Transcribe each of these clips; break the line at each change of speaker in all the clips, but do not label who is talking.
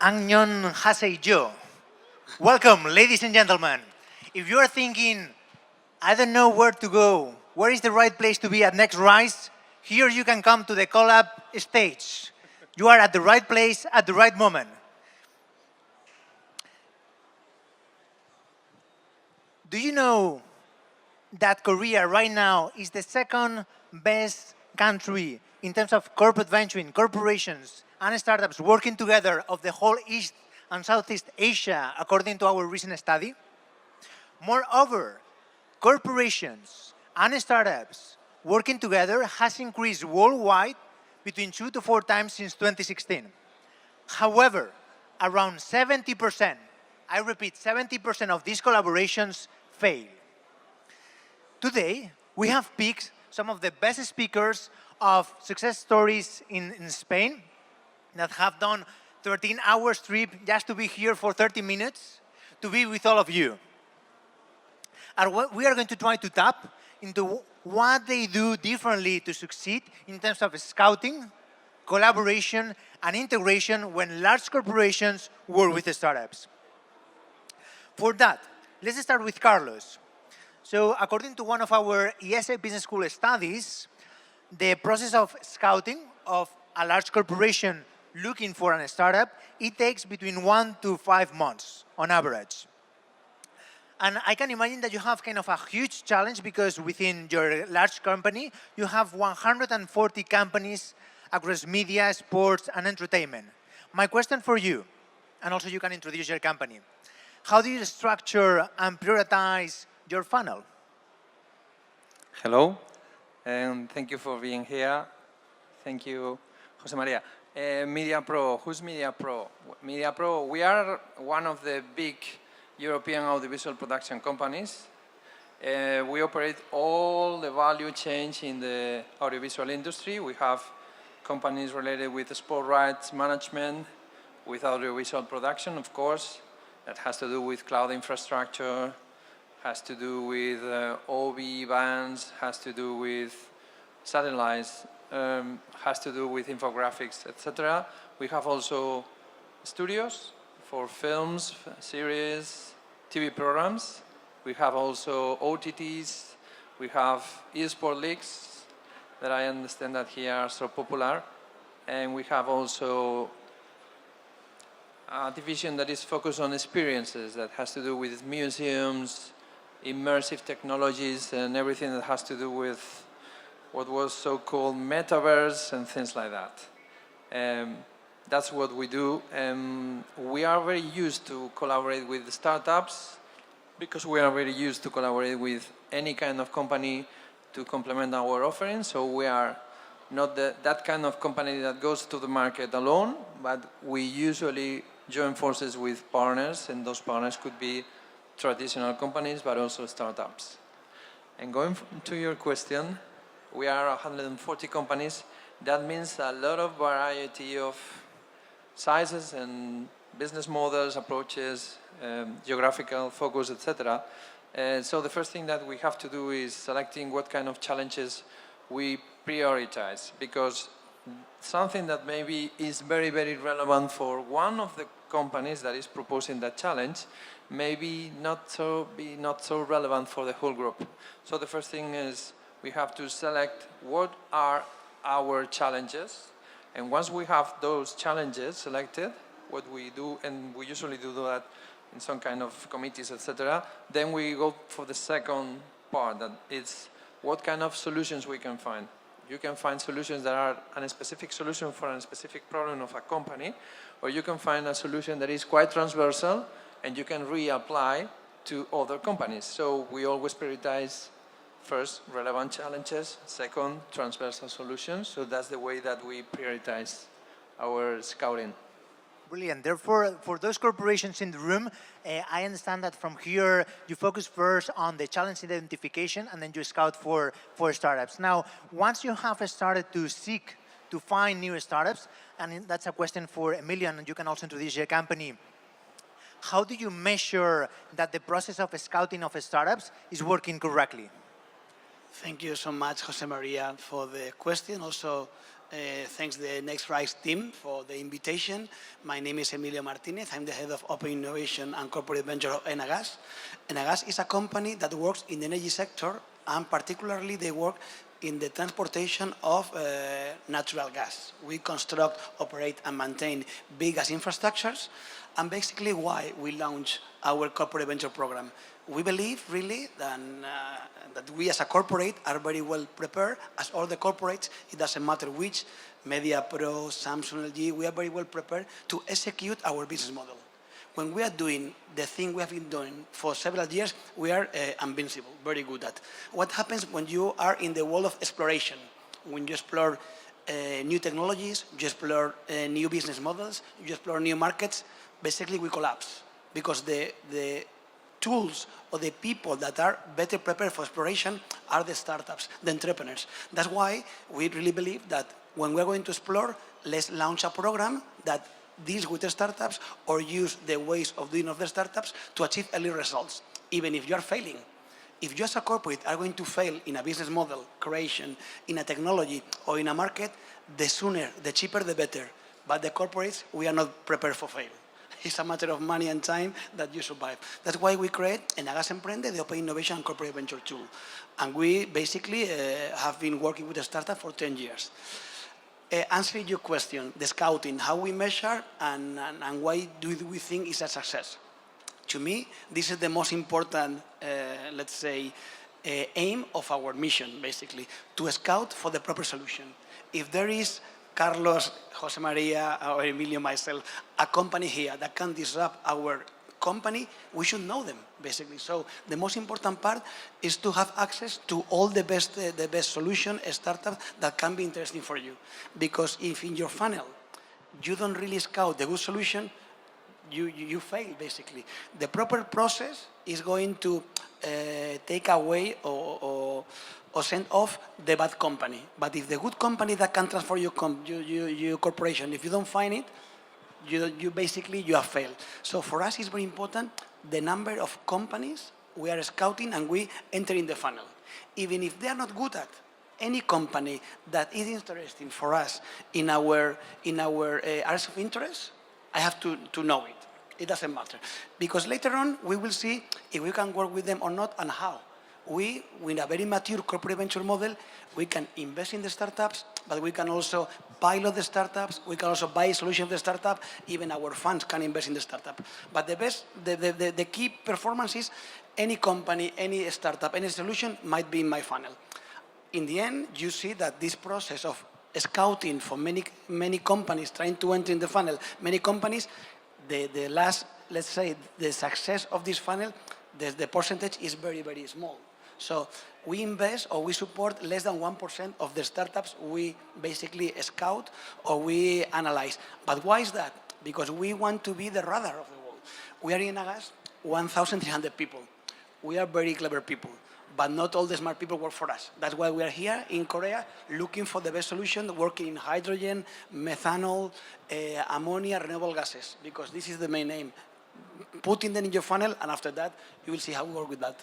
Angnon Haseijo. Welcome, ladies and gentlemen. If you are thinking, I don't know where to go, where is the right place to be at NextRise, here you can come to the collab stage. You are at the right place at the right moment. Do you know that Korea right now is the second best country in terms of corporate venturing, corporations and startups working together of the whole East and Southeast Asia, according to our recent study? Moreover, corporations and startups working together has increased worldwide between 2 to 4 times since 2016. However, around 70%, I repeat, 70% of these collaborations fail. Today, we have picked some of the best speakers of success stories in Spain that have done 13-hour trip just to be here for 30 minutes to be with all of you. And what we are going to try to tap into what they do differently to succeed in terms of scouting, collaboration, and integration when large corporations work with the startups. For that, let's start with Carlos. So according to one of our ESA Business School studies, the process of scouting of a large corporation looking for a startup, it takes between 1 to 5 months on average. And I can imagine that you have kind of a huge challenge because within your large company, you have 140 companies across media, sports, and entertainment. My question for you, and also you can introduce your company, how do you structure and prioritize your funnel?
Hello, and thank you for being here. Thank you, Josemaria. Media Pro, who's Media Pro? Media Pro, we are one of the big European audiovisual production companies. We operate all the value chain in the audiovisual industry. We have companies related with sport rights management, with audiovisual production, of course, that has to do with cloud infrastructure, has to do with OB bands, has to do with satellites, has to do with infographics, etc. We have also studios for films, series, TV programs. We have also OTTs. We have eSport leagues that I understand that here are so popular. And we have also a division that is focused on experiences that has to do with museums, immersive technologies, and everything that has to do with what was so-called metaverse and things like that. That's what we do. We are very used to collaborate with startups because we are very used to collaborate with any kind of company to complement our offering. So we are not that kind of company that goes to the market alone, but we usually join forces with partners, and those partners could be traditional companies, but also startups. And going to your question, we are 140 companies. That means a lot of variety of sizes and business models, approaches, geographical focus, etc. So the first thing that we have to do is selecting what kind of challenges we prioritize, because something that maybe is very, very relevant for one of the companies that is proposing that challenge maybe not so relevant for the whole group. So the first thing is we have to select what are our challenges, and once we have those challenges selected, what we do, and we usually do that in some kind of committees, etc., then we go for the second part, that is what kind of solutions we can find. You can find solutions that are a specific solution for a specific problem of a company, or you can find a solution that is quite transversal and you can reapply to other companies. So we always prioritize first relevant challenges, second transversal solutions. So that's the way that we prioritize our scouting.
Brilliant. Therefore, for those corporations in the room, I understand that from here, you focus first on the challenge identification and then you scout for startups. Now, once you have started to seek to find new startups, and that's a question for Emilio, and you can also introduce your company, how do you measure that the process of scouting of startups is working correctly?
Thank you so much, Josemaria, for the question. Also, Thanks the NextRise team for the invitation. My name is Emilio Martínez. I'm the head of Open Innovation and Corporate Venture of Enagas. Enagas is a company that works in the energy sector, and particularly they work in the transportation of natural gas. We construct, operate, and maintain big gas infrastructures, and basically why we launch our corporate venture program. We believe really that we as a corporate are very well prepared. As all the corporates, it doesn't matter which, MediaPro, Samsung, LG, we are very well prepared to execute our business model. When we are doing the thing we have been doing for several years, we are invincible, very good at. What happens when you are in the world of exploration? When you explore new technologies, you explore new business models, you explore new markets, basically we collapse because the tools or the people that are better prepared for exploration are the startups, the entrepreneurs. That's why we really believe that when we're going to explore, let's launch a program that deals with the startups or use the ways of doing of the startups to achieve early results, even if you're failing. If you as a corporate are going to fail in a business model creation, in a technology or in a market, the sooner, the cheaper, the better. But the corporates, we are not prepared for fail. It's a matter of money and time that you survive. That's why we create Enagas Emprende, the Open Innovation and Corporate Venture tool. And we basically have been working with a startup for 10 years. Answering your question, the scouting, how we measure and why do we think it's a success? To me, this is the most important, let's say, aim of our mission, basically, to scout for the proper solution. If there is Carlos, Josemaria, or Emilio, myself, a company here that can disrupt our company, we should know them, basically. So the most important part is to have access to all the best solution startups that can be interesting for you. Because if in your funnel you don't really scout the good solution, you fail, basically. The proper process is going to take away or send off the bad company. But if the good company that can transform your corporation, if you don't find it, you basically have failed. So for us, it's very important the number of companies we are scouting and we enter in the funnel. Even if they are not good at any company that is interesting for us in our areas of interest, I have to know it. It doesn't matter. Because later on, we will see if we can work with them or not and how. We, with a very mature corporate venture model, we can invest in the startups, but we can also pilot the startups, we can also buy a solution of the startup, even our funds can invest in the startup. But the key performance is any company, any startup, any solution might be in my funnel. In the end, you see that this process of scouting for many companies trying to enter in the funnel, many companies, the last, let's say, the success of this funnel, the percentage is very, very small. So we invest or we support less than 1% of the startups we basically scout or we analyze. But why is that? Because we want to be the radar of the world. We are in Enagas, 1,300 people. We are very clever people, but not all the smart people work for us. That's why we are here in Korea looking for the best solution, working in hydrogen, methanol, ammonia, renewable gases, because this is the main aim. Putting them in your funnel, and after that, you will see how we work with that.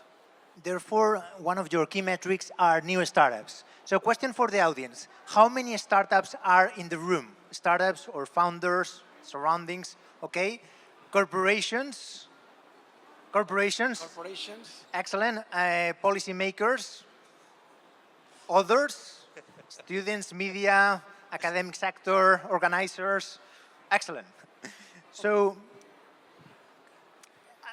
Therefore, one of your key metrics are new startups. So question for the audience, how many startups are in the room? Startups or founders, surroundings, okay? Corporations? Corporations?
Corporations.
Excellent. Policymakers? Others? Students, media, academic sector, organizers? Excellent. So,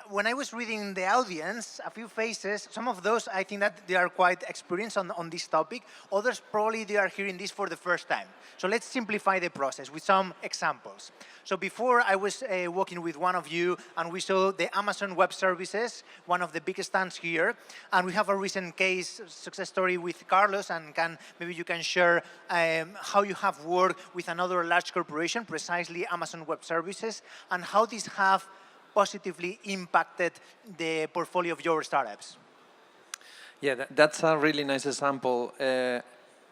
when I was reading the audience, a few faces, some of those I think that they are quite experienced on this topic. Others probably they are hearing this for the first time. So let's simplify the process with some examples. So before I was walking with one of you and we saw the Amazon Web Services, one of the biggest stands here. And we have a recent case success story with Carlos and maybe you can share how you have worked with another large corporation, precisely Amazon Web Services, and how these have positively impacted the portfolio of your startups?
Yeah, that's a really nice example.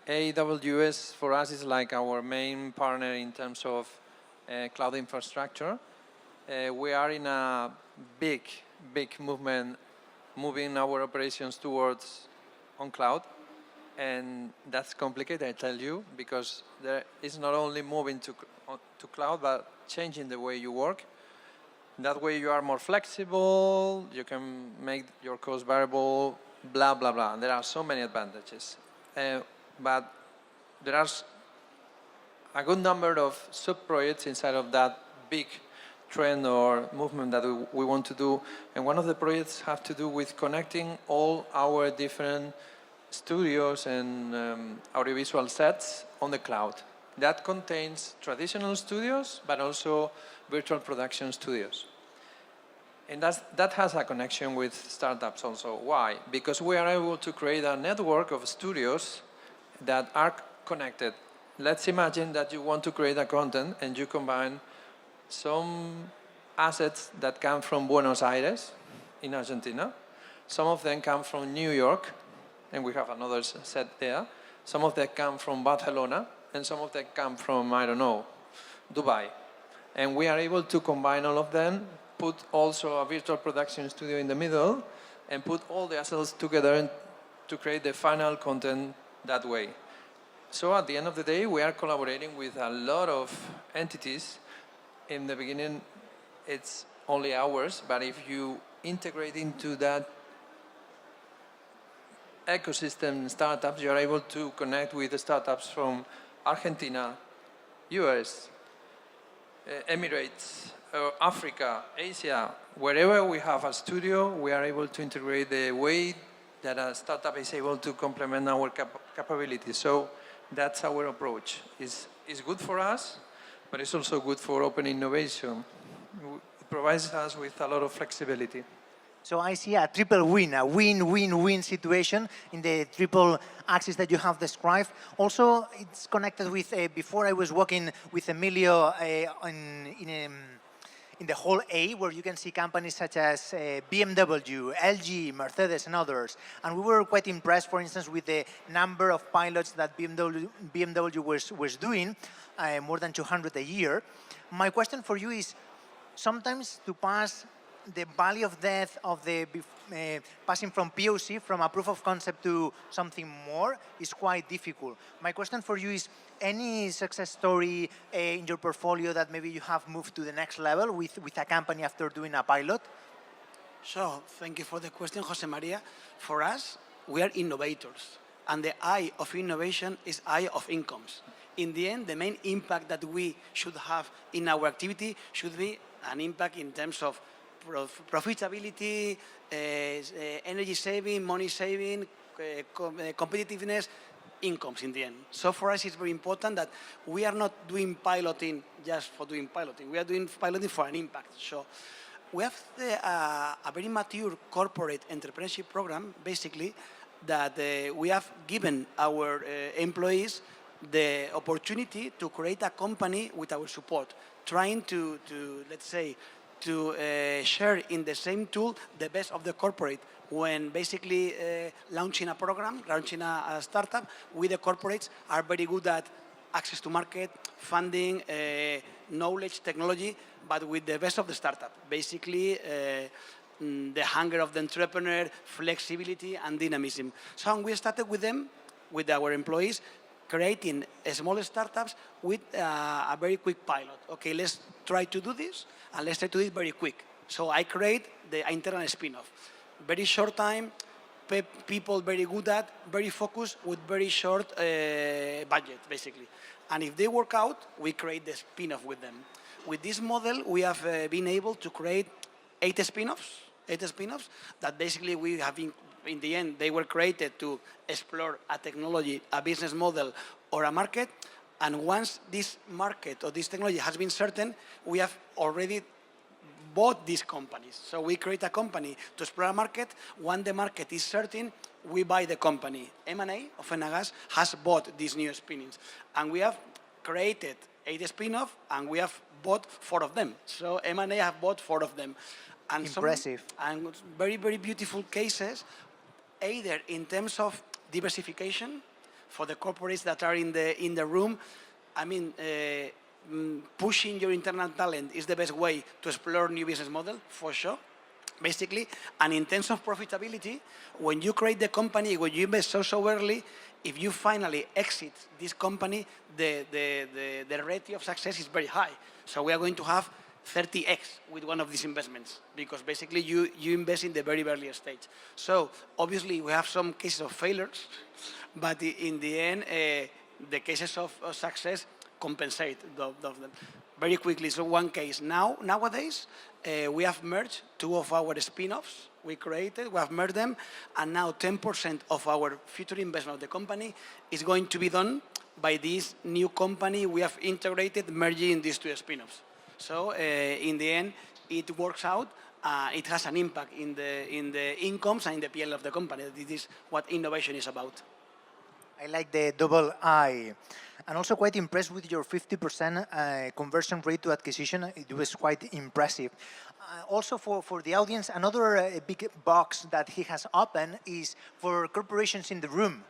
AWS for us is like our main partner in terms of cloud infrastructure. We are in a big movement, moving our operations towards on cloud. And that's complicated, I tell you, because there is not only moving to cloud, but changing the way you work. That way you are more flexible, you can make your cost variable, blah, blah, blah. There are so many advantages. But there are a good number of sub-projects inside of that big trend or movement that we want to do. And one of the projects have to do with connecting all our different studios and audiovisual sets on the cloud. That contains traditional studios, but also virtual production studios. And that has a connection with startups also. Why? Because we are able to create a network of studios that are connected. Let's imagine that you want to create a content and you combine some assets that come from Buenos Aires in Argentina. Some of them come from New York, and we have another set there. Some of them come from Barcelona, and some of them come from, I don't know, Dubai. And we are able to combine all of them, put also a virtual production studio in the middle, and put all the assets together to create the final content that way. So at the end of the day, we are collaborating with a lot of entities. In the beginning, it's only ours, but if you integrate into that ecosystem startups, you are able to connect with the startups from Argentina, US, Emirates, Africa, Asia. Wherever we have a studio, we are able to integrate the way that a startup is able to complement our capabilities. So that's our approach. It's good for us, but it's also good for open innovation. It provides us with a lot of flexibility.
So I see a triple win, a win-win-win situation in the triple axis that you have described. Also, it's connected with, before I was working with Emilio in the whole A, where you can see companies such as BMW, LG, Mercedes, and others. And we were quite impressed, for instance, with the number of pilots that BMW was doing, more than 200 a year. My question for you is, sometimes to pass the valley of death of the passing from POC, from a proof of concept to something more, is quite difficult. My question for you is, any success story in your portfolio that maybe you have moved to the next level with a company after doing a pilot?
Sure, thank you for the question, Josemaria. For us, we are innovators, and the I of innovation is I of incomes. In the end, the main impact that we should have in our activity should be an impact in terms of profitability, energy saving, money saving, competitiveness, incomes in the end. So for us, it's very important that we are not doing piloting just for doing piloting. We are doing piloting for an impact. So we have a very mature corporate entrepreneurship program, basically, that we have given our employees the opportunity to create a company with our support, trying to let's say, to share in the same tool the best of the corporate when basically launching a program, launching a startup. We, the corporates, are very good at access to market, funding, knowledge, technology, but with the best of the startup. Basically, the hunger of the entrepreneur, flexibility, and dynamism. So we started with them, with our employees, creating small startups with a very quick pilot. Okay, let's try to do this, and let's try to do it very quick. So I create the internal spin-off. Very short time, people very good at, very focused with very short budget, basically. And if they work out, we create the spin-off with them. With this model, we have been able to create 8 spin-offs that basically we have been, in the end, they were created to explore a technology, a business model, or a market. And once this market or this technology has been certain, we have already bought these companies. So we create a company to explore a market. When the market is certain, we buy the company. M&A of Enagas has bought these new spin-offs. And we have created 8 spin-offs, and we have bought 4 of them. So M&A have bought 4 of them. And
impressive.
And very, very beautiful cases, either in terms of diversification for the corporates that are in the room. I mean, pushing your internal talent is the best way to explore new business model, for sure. basically. And in terms of profitability, when you create the company, when you invest so early, if you finally exit this company, the rate of success is very high. So we are going to have 30x with one of these investments, because basically you invest in the very early stage. So obviously we have some cases of failures, but in the end, the cases of success compensate them. Very quickly, so one case. Nowadays, we have merged two of our spin-offs we created, we have merged them, and now 10% of our future investment of the company is going to be done by this new company we have integrated, merging these two spin-offs. So in the end, it works out. It has an impact in the incomes and in the PL of the company. This is what innovation is about.
I like the double I. And also quite impressed with your 50% conversion rate to acquisition. It was quite impressive. Also for the audience, another big box that he has opened is for corporations in the room.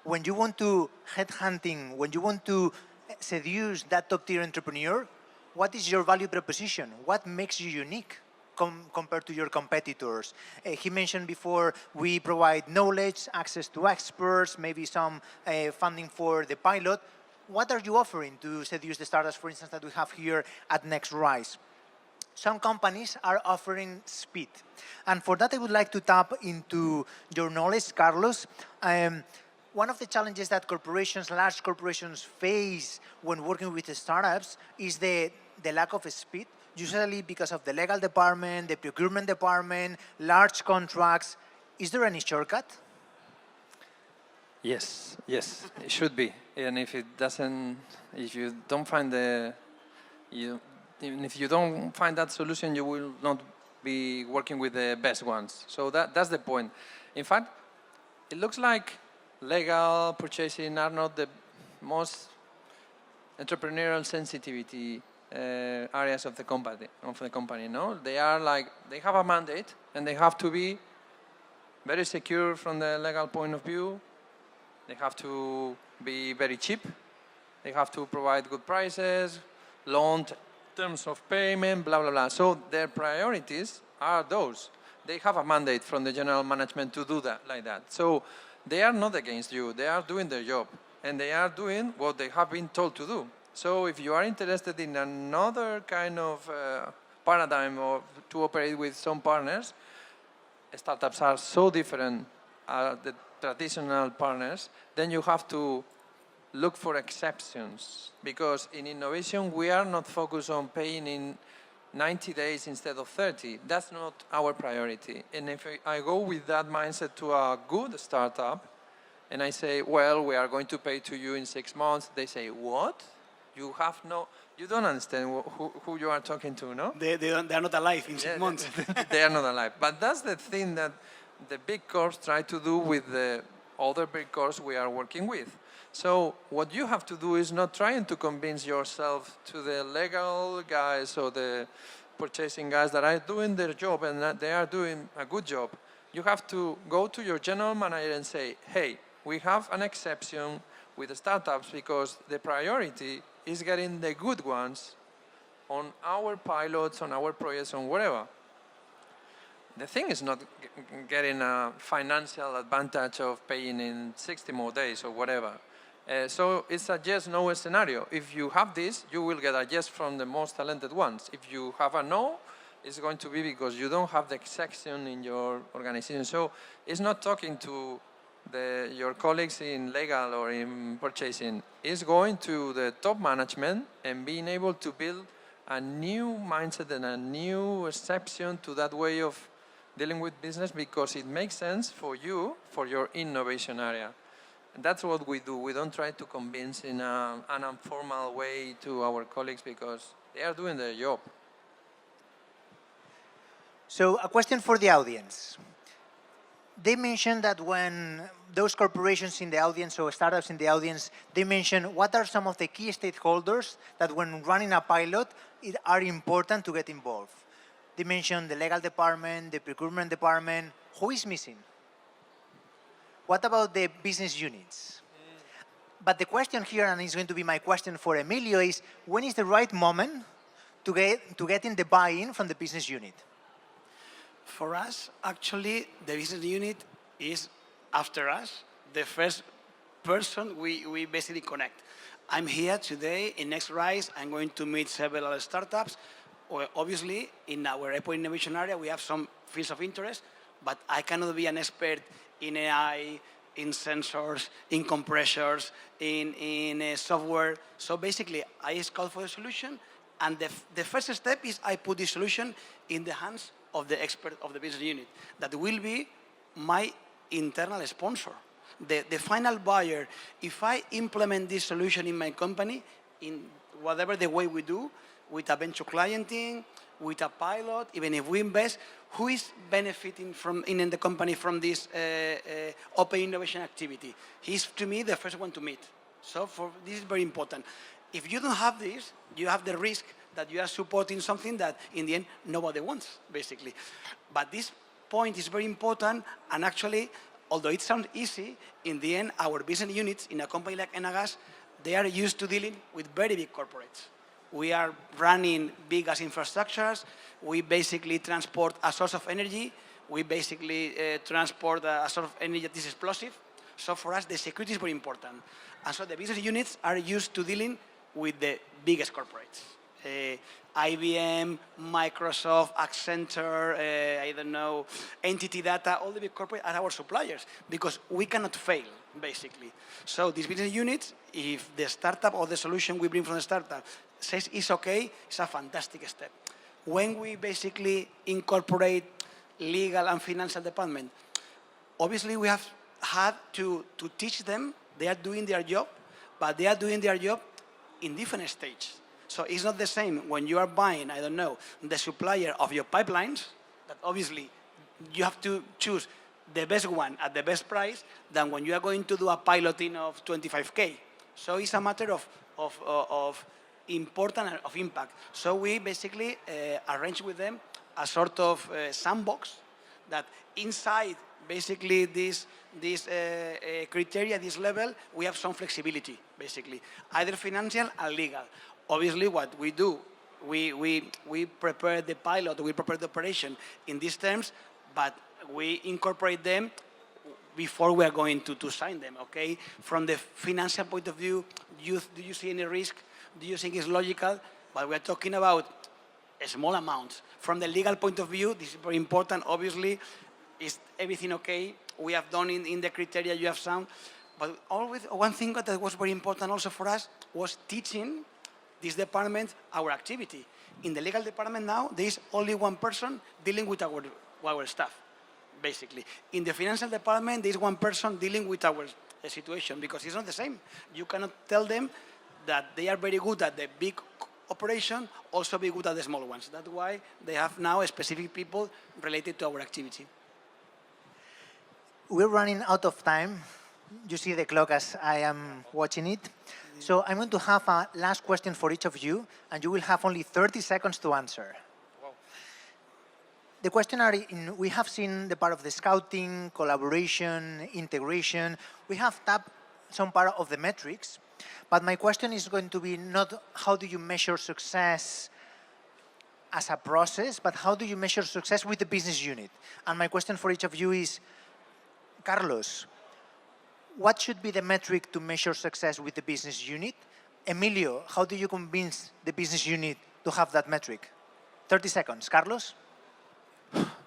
When you want to headhunting, when you want to seduce that top tier entrepreneur, what is your value proposition? What makes you unique compared to your competitors? He mentioned before, we provide knowledge, access to experts, maybe some funding for the pilot. What are you offering to seduce the startups, for instance, that we have here at NextRise? Some companies are offering speed. And for that, I would like to tap into your knowledge, Carlos. One of the challenges that corporations, large corporations face when working with the startups is the lack of speed, usually because of the legal department, the procurement department, large contracts. Is there any shortcut?
Yes, it should be. And if it doesn't, if you don't find even if you don't find that solution, you will not be working with the best ones. So that's the point. In fact, it looks like legal purchasing are not the most entrepreneurial sensitivity areas of the company. No, they are like, they have a mandate and they have to be very secure from the legal point of view. They have to be very cheap. They have to provide good prices, long terms of payment, blah, blah, blah. So their priorities are those. They have a mandate from the general management to do that like that. So they are not against you. They are doing their job. And they are doing what they have been told to do. So if you are interested in another kind of paradigm to operate with some partners, startups are so different the traditional partners, then you have to look for exceptions. Because in innovation, we are not focused on paying in 90 days instead of 30. That's not our priority. And if I go with that mindset to a good startup, and I say, well, we are going to pay to you in 6 months, they say, what? You don't understand who you are talking to, no?
They are not alive in 6 months.
They are not alive. But that's the thing that the big corps try to do with the other big corps we are working with. So what you have to do is not trying to convince yourself to the legal guys or the purchasing guys that are doing their job and that they are doing a good job. You have to go to your general manager and say, hey, we have an exception with the startups because the priority is getting the good ones on our pilots, on our projects, on whatever. The thing is not getting a financial advantage of paying in 60 more days or whatever. So it's a yes-no scenario. If you have this, you will get a yes from the most talented ones. If you have a no, it's going to be because you don't have the exception in your organization. So it's not talking to your colleagues in legal or in purchasing. It's going to the top management and being able to build a new mindset and a new exception to that way of dealing with business because it makes sense for you, for your innovation area. And that's what we do. We don't try to convince in an informal way to our colleagues because they are doing their job.
So a question for the audience. They mentioned that when those corporations in the audience or startups in the audience, they mention what are some of the key stakeholders that when running a pilot are important to get involved. They mentioned the legal department, the procurement department. Who is missing? What about the business units? But the question here, and it's going to be my question for Emilio, is when is the right moment to get in the buy-in from the business unit?
For us, actually, the business unit is after us, the first person we basically connect. I'm here today in NextRise. I'm going to meet several startups. Well, obviously, in our airport innovation area, we have some fields of interest, but I cannot be an expert in AI, in sensors, in compressors, in software. So basically, I scout for a solution, and the first step is I put the solution in the hands of the expert of the business unit. That will be my internal sponsor. The final buyer, if I implement this solution in my company, in whatever the way we do, with a venture clienting, with a pilot, even if we invest, who is benefiting from in the company from this open innovation activity? He's, to me, the first one to meet. So this is very important. If you don't have this, you have the risk that you are supporting something that, in the end, nobody wants, basically. But this point is very important, and actually, although it sounds easy, in the end, our business units in a company like Enagas, they are used to dealing with very big corporates. We are running big gas infrastructures. We basically transport a source of energy. We basically transport a source of energy that is explosive. So for us, the security is very important. And so the business units are used to dealing with the biggest corporates. IBM, Microsoft, Accenture, I don't know, Entity Data, all the big corporates are our suppliers because we cannot fail, basically. So these business units, if the startup or the solution we bring from the startup says it's okay, it's a fantastic step. When we basically incorporate legal and financial department, obviously we have had to teach them. They are doing their job, but they are doing their job in different stages. So it's not the same when you are buying, I don't know, the supplier of your pipelines, that obviously you have to choose the best one at the best price than when you are going to do a piloting of 25K. So it's a matter of importance and of impact. So we basically arrange with them a sort of sandbox that inside basically this criteria, this level, we have some flexibility, basically, either financial or legal. Obviously, what we do, we prepare the pilot, we prepare the operation in these terms, but we incorporate them before we are going to sign them, okay? From the financial point of view, do you see any risk? Do you think it's logical? But we're talking about small amounts. From the legal point of view, this is very important, obviously. Is everything okay? We have done in the criteria you have found. But always, one thing that was very important also for us was teaching this department our activity. In the legal department now, there is only one person dealing with our staff, basically. In the financial department, there is one person dealing with our situation because it's not the same. You cannot tell them that they are very good at the big operation, also be good at the small ones. That's why they have now specific people related to our activity.
We're running out of time. You see the clock as I am watching it. So I'm going to have a last question for each of you, and you will have only 30 seconds to answer.
Wow.
The question are, we have seen the part of the scouting, collaboration, integration. We have tapped some part of the metrics, but my question is going to be not how do you measure success as a process, but how do you measure success with the business unit? And my question for each of you is, Carlos, what should be the metric to measure success with the business unit? Emilio, how do you convince the business unit to have that metric? 30 seconds. Carlos?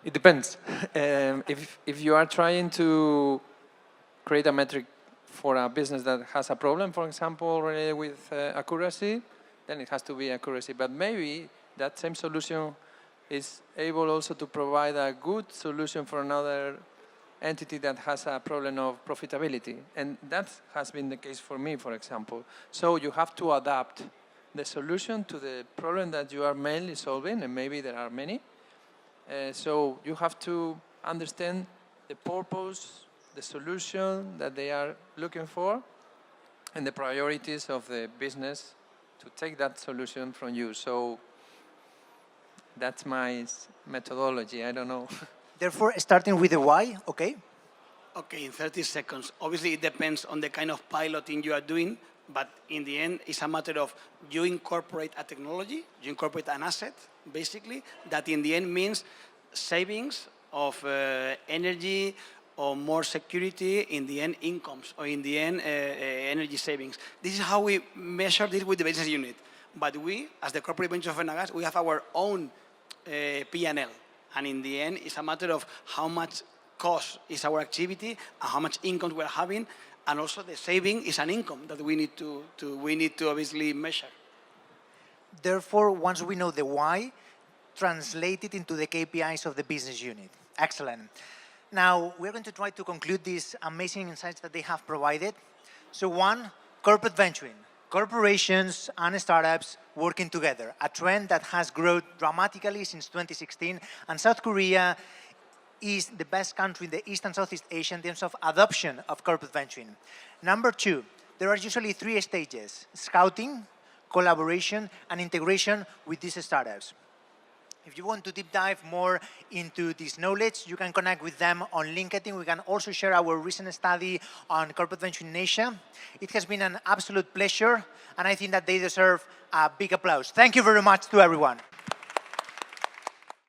It depends. If you are trying to create a metric for a business that has a problem, for example, related with accuracy, then it has to be accuracy. But maybe that same solution is able also to provide a good solution for another entity that has a problem of profitability. And that has been the case for me, for example. So you have to adapt the solution to the problem that you are mainly solving, and maybe there are many. So you have to understand the purpose, the solution that they are looking for, and the priorities of the business to take that solution from you. So that's my methodology. I don't know.
Therefore, starting with the why, okay?
Okay, in 30 seconds. Obviously, it depends on the kind of piloting you are doing, but in the end, it's a matter of you incorporate a technology, you incorporate an asset, basically, that in the end means savings, of energy, or more security, in the end incomes, or in the end energy savings. This is how we measure this with the business unit. But we, as the corporate venture of Enagas, we have our own P&L. And in the end, it's a matter of how much cost is our activity and how much income we're having. And also the saving is an income that we need to obviously measure.
Therefore, once we know the why, translate it into the KPIs of the business unit. Excellent. Now, we're going to try to conclude these amazing insights that they have provided. So one, corporate venturing. Corporations and startups working together, a trend that has grown dramatically since 2016, and South Korea is the best country in the East and Southeast Asia in terms of adoption of corporate venturing. Number two, there are usually 3 stages: scouting, collaboration, and integration with these startups. If you want to deep dive more into this knowledge, you can connect with them on LinkedIn. We can also share our recent study on corporate venture in Asia. It has been an absolute pleasure, and I think that they deserve a big applause. Thank you very much to everyone.